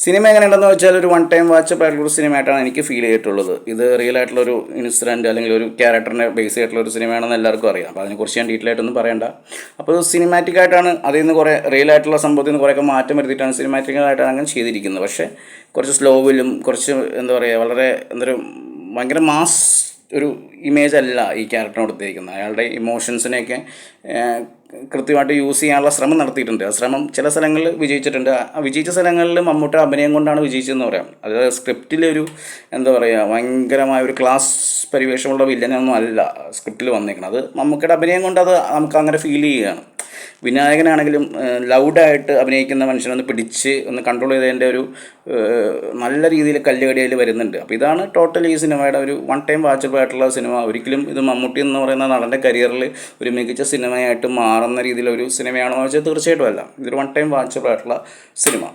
Cinema എങ്ങനെയുണ്ടെന്ന് വെച്ചാൽ ഒരു വൺ ടൈം വാച്ചപ്പ് ആയിട്ടുള്ള ഒരു സിനിമയായിട്ടാണ് എനിക്ക് ഫീൽ ചെയ്തിട്ടുള്ളത്. ഇത് റിയൽ ആയിട്ടുള്ളൊരു ഇൻസിഡൻറ്റ് അല്ലെങ്കിൽ ഒരു ക്യാരക്ടറിനെ ബേസ് ചെയ്തിട്ടുള്ള ഒരു സിനിമയാണെന്ന് എല്ലാവർക്കും അറിയാം. അപ്പോൾ അതിനെക്കുറിച്ച് ഞാൻ ഡീറ്റെയിൽ ആയിട്ടൊന്നും പറയണ്ട. അപ്പോൾ സിനിമാറ്റിക് ആയിട്ടാണ് അതിൽ നിന്ന് കുറേ റിയൽ ആയിട്ടുള്ള സംഭവത്തിൽ നിന്ന് കുറേയൊക്കെ മാറ്റം വരുത്തിയിട്ടാണ് സിനിമാറ്റിക്കായിട്ടാണ് അങ്ങനെ ചെയ്തിരിക്കുന്നത്. പക്ഷേ കുറച്ച് സ്ലോവിലും കുറച്ച് എന്താ പറയുക വളരെ ഭയങ്കര മാസ് ഒരു ഇമേജ് അല്ല ഈ ക്യാരക്ടറിന് കൊടുത്തിരിക്കുന്നത്. അയാളുടെ ഇമോഷൻസിനെയൊക്കെ കൃത്യമായിട്ട് യൂസ് ചെയ്യാനുള്ള ശ്രമം നടത്തിയിട്ടുണ്ട്. ആ ശ്രമം ചില സ്ഥലങ്ങളിൽ വിജയിച്ചിട്ടുണ്ട്. ആ വിജയിച്ച സ്ഥലങ്ങളിൽ മമ്മൂട്ടി അഭിനയം കൊണ്ടാണ് വിജയിച്ചതെന്ന് പറയാം. അത് സ്ക്രിപ്റ്റിലൊരു എന്താ പറയുക ഭയങ്കരമായ ഒരു ക്ലാസ് പരിവേഷമുള്ള വില്ലനൊന്നും അല്ല സ്ക്രിപ്റ്റിൽ വന്നേക്കുന്നത്. അത് മമ്മൂട്ടിയുടെ അഭിനയം കൊണ്ട് അത് നമുക്ക് അങ്ങനെ ഫീൽ ചെയ്യുകയാണ്. വിനായകനാണെങ്കിലും ലൗഡായിട്ട് അഭിനയിക്കുന്ന മനുഷ്യനൊന്ന് പിടിച്ച് ഒന്ന് കൺട്രോൾ ചെയ്തതിൻ്റെ ഒരു നല്ല രീതിയിൽ കല്ലുകടിയിൽ വരുന്നുണ്ട്. അപ്പോൾ ഇതാണ് ടോട്ടൽ ഈ സിനിമയുടെ ഒരു വൺ ടൈം വാച്ചബിൾ ആയിട്ടുള്ള സിനിമ. ഒരിക്കലും ഇത് മമ്മൂട്ടി എന്ന് പറയുന്ന നടൻ്റെ കരിയറിൽ ഒരു മികച്ച സിനിമയായിട്ട് മാറുന്ന രീതിയിലൊരു സിനിമയാണോ എന്ന് വെച്ചാൽ തീർച്ചയായിട്ടും അല്ല. ഇതൊരു വൺ ടൈം വാച്ചബിൾ ആയിട്ടുള്ള സിനിമ.